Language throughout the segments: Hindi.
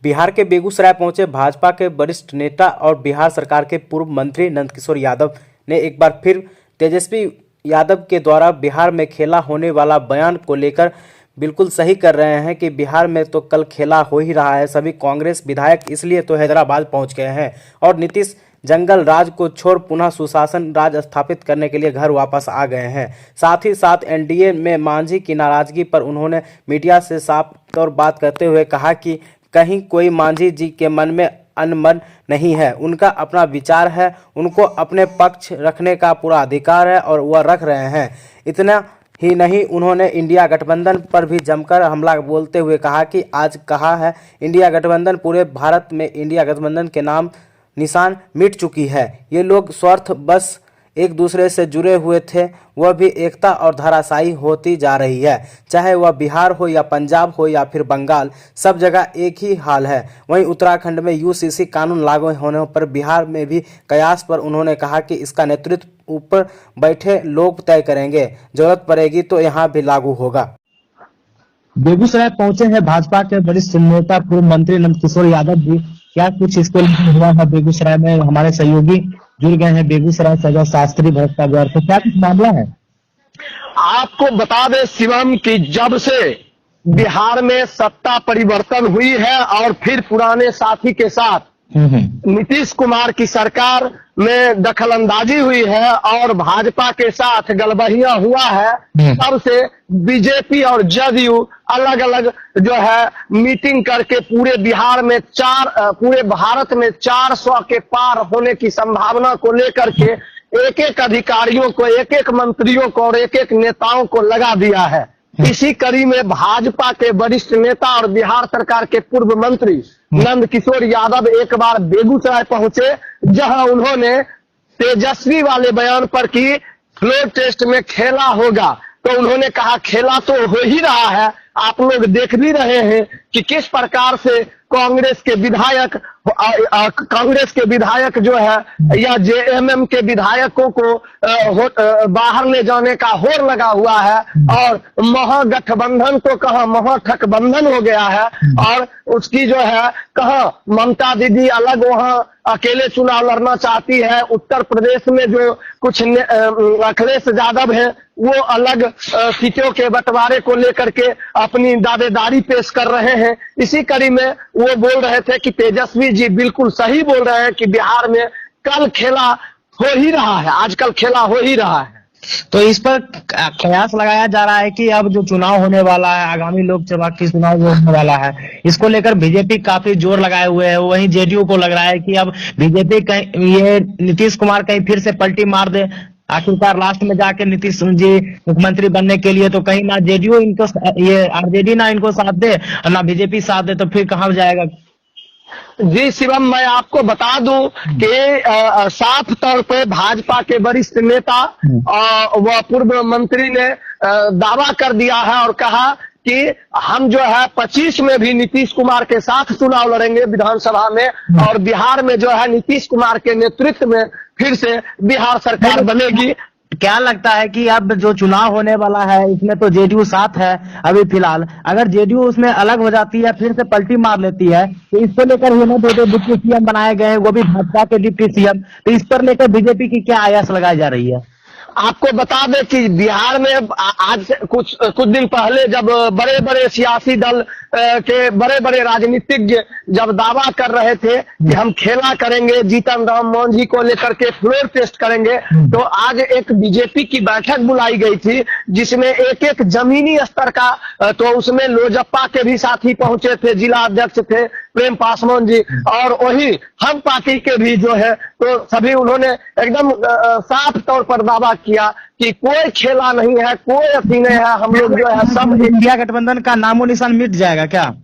बिहार के बेगूसराय पहुंचे भाजपा के वरिष्ठ नेता और बिहार सरकार के पूर्व मंत्री नंदकिशोर यादव ने एक बार फिर तेजस्वी यादव के द्वारा बिहार में खेला होने वाला बयान को लेकर बिल्कुल सही कर रहे हैं कि बिहार में तो कल खेला हो ही रहा है। सभी कांग्रेस विधायक इसलिए तो हैदराबाद पहुंच गए हैं और नीतीश जंगल राज को छोड़ पुनः सुशासन राज स्थापित करने के लिए घर वापस आ गए हैं। साथ ही साथ एनडीए में मांझी की नाराजगी पर उन्होंने मीडिया से साफ तौर बात करते हुए कहा कि कहीं कोई मांझी जी के मन में अनमन नहीं है, उनका अपना विचार है, उनको अपने पक्ष रखने का पूरा अधिकार है और वह रख रहे हैं। इतना ही नहीं, उन्होंने इंडिया गठबंधन पर भी जमकर हमला बोलते हुए कहा कि आज कहा है इंडिया गठबंधन, पूरे भारत में इंडिया गठबंधन के नाम निशान मिट चुकी है। ये लोग स्वार्थ बस एक दूसरे से जुड़े हुए थे, वह भी एकता और धराशायी होती जा रही है। चाहे वह बिहार हो या पंजाब हो या फिर बंगाल, सब जगह एक ही हाल है। वहीं उत्तराखंड में यूसीसी कानून लागू होने पर बिहार में भी कयास पर उन्होंने कहा कि इसका नेतृत्व ऊपर बैठे लोग तय करेंगे, जरूरत पड़ेगी तो यहाँ भी लागू होगा। बेगूसराय पहुंचे हैं भाजपा के वरिष्ठ नेता पूर्व मंत्री नंदकिशोर यादव जी। क्या कुछ इसको हुआ है? बेगूसराय में हमारे सहयोगी जुड़ गए हैं बेगूसराय से, शास्त्री भट्टा द्वार से, क्या कुछ मामला है? आपको बता दें शिवम कि जब से बिहार में सत्ता परिवर्तन हुई है और फिर पुराने साथी के साथ नीतीश कुमार की सरकार में दखलंदाजी हुई है और भाजपा के साथ गलबहिया हुआ है, तब से बीजेपी और जदयू अलग अलग जो है मीटिंग करके पूरे बिहार में पूरे भारत में 400 के पार होने की संभावना को लेकर के एक एक अधिकारियों को, एक एक मंत्रियों को और एक एक नेताओं को लगा दिया है। इसी कड़ी में भाजपा के वरिष्ठ नेता और बिहार सरकार के पूर्व मंत्री नंदकिशोर यादव एक बार बेगूसराय पहुंचे, जहां उन्होंने तेजस्वी वाले बयान पर कि फ्लोर टेस्ट में खेला होगा, तो उन्होंने कहा खेला तो हो ही रहा है। आप लोग देख भी रहे हैं कि किस प्रकार से कांग्रेस के विधायक जो है या जेएमएम के विधायकों को बाहर ले जाने का होड़ लगा हुआ है और महागठबंधन तो कहा महाठकबंधन हो गया है। और उसकी जो है कहा ममता दीदी अलग वहां अकेले चुनाव लड़ना चाहती है। उत्तर प्रदेश में जो कुछ अखिलेश यादव है वो अलग सीटों के बंटवारे को लेकर के अपनी दावेदारी पेश कर रहे हैं। इसी कड़ी में वो बोल रहे थे कि तेजस्वी जी बिल्कुल सही बोल रहे हैं कि बिहार में कल खेला हो ही रहा है, आजकल खेला हो ही रहा है। तो इस पर कयास लगाया जा रहा है कि अब जो चुनाव होने वाला है, आगामी लोकसभा की चुनाव जो होने वाला है, इसको लेकर बीजेपी काफी जोर लगाए हुए है। वहीं जेडीयू को लग रहा है कि अब बीजेपी कहीं ये नीतीश कुमार कहीं फिर से पलटी मार दे, आखिरकार लास्ट में जाके नीतीश जी मुख्यमंत्री बनने के लिए, तो कहीं ना जेडीयू इनको ये आरजेडी ना इनको साथ दे और ना बीजेपी साथ दे, तो फिर कहां जाएगा? जी शिवम, मैं आपको बता दूं कि साफ तौर पे भाजपा के वरिष्ठ नेता व पूर्व मंत्री ने दावा कर दिया है और कहा कि हम जो है 25 में भी नीतीश कुमार के साथ चुनाव लड़ेंगे विधानसभा में, और बिहार में जो है नीतीश कुमार के नेतृत्व में फिर से बिहार सरकार बनेगी। क्या लगता है कि अब जो चुनाव होने वाला है इसमें तो जेडीयू साथ है अभी फिलहाल, अगर जेडीयू उसमें अलग हो जाती है, फिर से पलटी मार लेती है, तो इसको लेकर दो डिप्टी सीएम बनाए गए हैं, वो भी भाजपा के डिप्टी सीएम, तो इस पर लेकर बीजेपी की क्या आयास लगाई जा रही है? आपको बता दें कि बिहार में आज कुछ दिन पहले जब बड़े बड़े सियासी दल के बड़े बड़े राजनीतिज्ञ जब दावा कर रहे थे कि हम खेला करेंगे, जीतन राम मांझी को लेकर के फ्लोर टेस्ट करेंगे, तो आज एक बीजेपी की बैठक बुलाई गई थी जिसमें एक एक जमीनी स्तर का, तो उसमें लोजप्पा के भी साथी पहुंचे थे, जिला अध्यक्ष थे प्रेम पासवान जी, और वही हम पार्टी के भी जो है, तो सभी उन्होंने एकदम साफ तौर पर दावा किया कि कोई खेला नहीं है, कोई अथी नहीं है, हम लोग जो है सब इंडिया गठबंधन का नामो निशान मिट जाएगा क्या?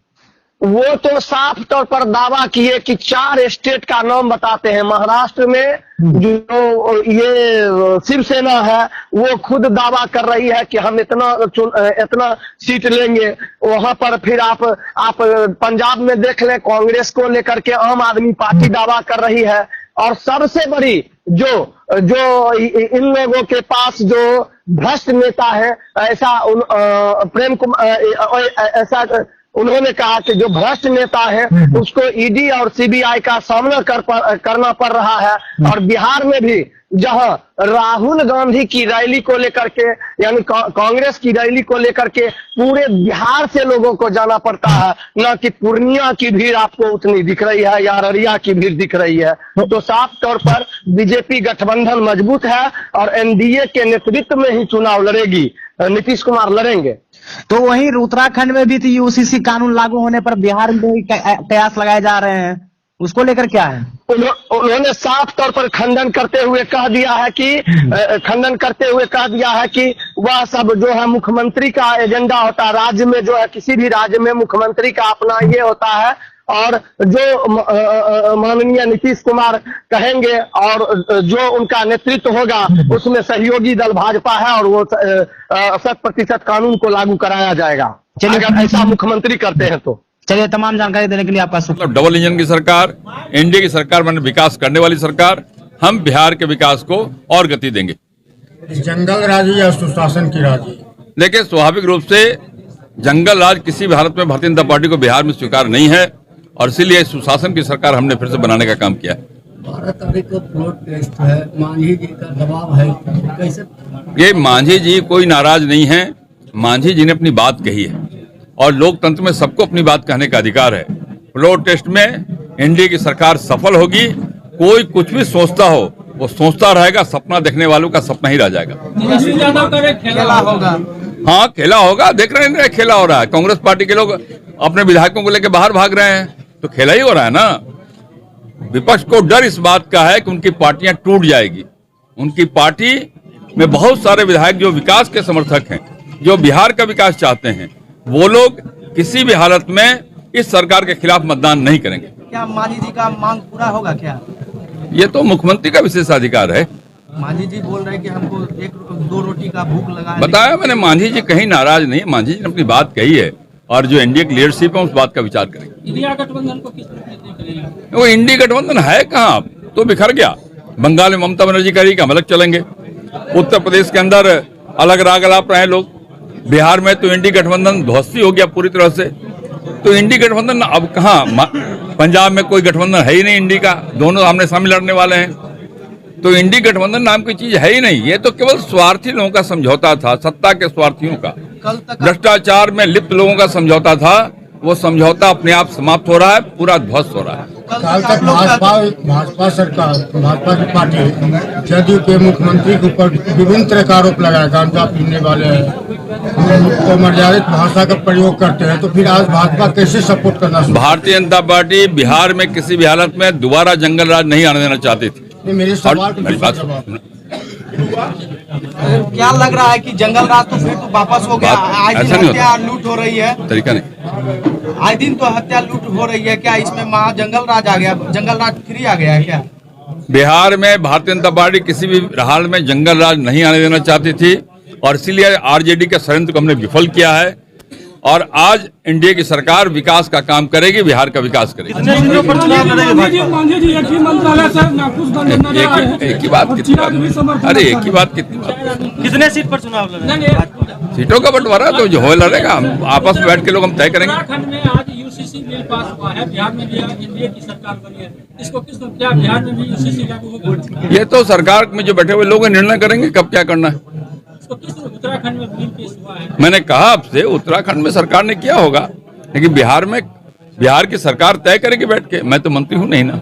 वो तो साफ तौर पर दावा किए कि 4 स्टेट का नाम बताते हैं। महाराष्ट्र में जो ये शिवसेना है वो खुद दावा कर रही है कि हम इतना सीट लेंगे। वहां पर फिर आप पंजाब में देख लें, कांग्रेस को लेकर के आम आदमी पार्टी दावा कर रही है। और सबसे बड़ी जो इन लोगों के पास जो भ्रष्ट नेता है, ऐसा प्रेम कुमार, ऐसा उन्होंने कहा कि जो भ्रष्ट नेता है उसको ईडी और सीबीआई का सामना करना पड़ रहा है। और बिहार में भी जहां राहुल गांधी की रैली को लेकर के यानी कांग्रेस की रैली को लेकर के पूरे बिहार से लोगों को जाना पड़ता है, न कि पूर्णिया की भीड़ आपको उतनी दिख रही है या अररिया की भीड़ दिख रही है। तो साफ तौर पर बीजेपी गठबंधन मजबूत है और एनडीए के नेतृत्व में ही चुनाव लड़ेगी, नीतीश कुमार लड़ेंगे। तो वहीं उत्तराखंड में भी तो यूसीसी कानून लागू होने पर बिहार में भी कयास लगाए जा रहे हैं, उसको लेकर क्या है? उन्होंने साफ तौर पर खंडन करते हुए कह दिया है कि वह सब जो है मुख्यमंत्री का एजेंडा होता है। राज्य में जो है किसी भी राज्य में मुख्यमंत्री का अपना ये होता है और जो माननीय नीतीश कुमार कहेंगे और जो उनका नेतृत्व होगा उसमें सहयोगी दल भाजपा है और वो 100% कानून को लागू कराया जाएगा अगर ऐसा मुख्यमंत्री करते हैं तो। चलिए, तमाम जानकारी देने के लिए आपका मतलब डबल इंजन की सरकार, एनडीए की सरकार माने विकास करने वाली सरकार, हम बिहार के विकास को और गति देंगे। जंगल राज या सुशासन की राज? लेकिन स्वाभाविक रूप से जंगल राज किसी भी हालत में भारतीय जनता पार्टी को बिहार में स्वीकार नहीं है और इसीलिए सुशासन की सरकार हमने फिर से बनाने का काम किया है। 12 तारीख को फ्लोर टेस्ट है, मांझी जी का दबाव है, कैसे? ये मांझी जी कोई नाराज नहीं है, मांझी जी ने अपनी बात कही है और लोकतंत्र में सबको अपनी बात कहने का अधिकार है। फ्लोर टेस्ट में एनडीए की सरकार सफल होगी। कोई कुछ भी सोचता हो वो सोचता रहेगा, सपना देखने वालों का सपना ही रह जाएगा। खेला होगा। हाँ, खेला होगा, देख रहे हैं खेला हो रहा है। कांग्रेस पार्टी के लोग अपने विधायकों को लेकर बाहर भाग रहे हैं तो खेला ही हो रहा है ना। विपक्ष को डर इस बात का है कि उनकी पार्टियां टूट जाएगी। उनकी पार्टी में बहुत सारे विधायक जो विकास के समर्थक हैं, जो बिहार का विकास चाहते हैं, वो लोग किसी भी हालत में इस सरकार के खिलाफ मतदान नहीं करेंगे। क्या मांझी जी का मांग पूरा होगा क्या? ये तो मुख्यमंत्री का विशेषाधिकार है। मांझी जी बोल रहे हैं कि हमको 1-2 रोटी का भूख लगा है। बताया मैंने, मांझी जी कहीं नाराज नहीं है। मांझी जी ने अपनी बात कही है और जो एनडीए की लीडरशिप है उस बात का विचार करेंगे। इंडिया गठबंधन को किस तरह देख रहे हैं? वो इंडी गठबंधन है कहाँ, तो बिखर गया। बंगाल में ममता बनर्जी कह रही कि हम अलग चलेंगे, उत्तर प्रदेश के अंदर अलग राग अलाप रहे लोग, बिहार में तो इंडी गठबंधन ध्वस्ती हो गया पूरी तरह से। तो इंडी गठबंधन अब कहाँ, पंजाब में कोई गठबंधन है ही नहीं इंडी का, दोनों आमने सामने लड़ने वाले हैं। तो इंडी गठबंधन नाम की चीज है ही नहीं। ये तो केवल स्वार्थी लोगों का समझौता था, सत्ता के स्वार्थियों का, भ्रष्टाचार में लिप्त लोगों का समझौता था। वो समझौता अपने आप समाप्त हो रहा है, पूरा ध्वस्त हो रहा है। कल तक भाजपा सरकार, भाजपा की पार्टी जदयू के मुख्यमंत्री के ऊपर विभिन्न तरह का आरोप लगाया, गांजा पीने वाले तो मर्यादित भाषा का प्रयोग करते हैं, तो फिर आज भाजपा कैसे सपोर्ट करना? भारतीय जनता पार्टी बिहार में किसी भी हालत में दोबारा जंगल राज नहीं आने देना चाहती थी। मेरे सवाल क्या लग रहा है कि जंगल राज तो फिर तो वापस हो गया? आज दिन हत्या लूट हो रही है, तरीका नहीं, आज दिन तो हत्या लूट हो रही है। क्या इसमें महा जंगल राज आ गया, जंगल राज फ्री आ गया है क्या? बिहार में भारतीय जनता पार्टी किसी भी हाल में जंगल राज नहीं आने देना चाहती थी और इसीलिए आरजेडी के षड्यंत्र को हमने विफल किया है। और आज एनडीए की सरकार विकास का काम करेगी, बिहार का विकास करेगी। एक ही बात कितनी बात, अरे एक ही बात कितनी बात, कितने सीट पर चुनाव लड़ेंगे? सीटों का बंटवारा तो जो हो लड़ेगा, हम आपस में बैठ के लोग हम तय करेंगे। उत्तराखंड में आज यूसीसी बिल पास हुआ है, बिहार में भी एनडीए की सरकार बनी है, इसको किस क्या बिहार में भी यूसीसी लागू होगा? ये तो सरकार में जो बैठे हुए लोग निर्णय करेंगे कब क्या करना है। उत्तराखंड में बिल पेश हुआ है, मैंने कहा आपसे, उत्तराखंड में सरकार ने किया होगा, लेकिन बिहार में बिहार की सरकार तय करेगी बैठ के। मैं तो मंत्री हूँ नहीं ना।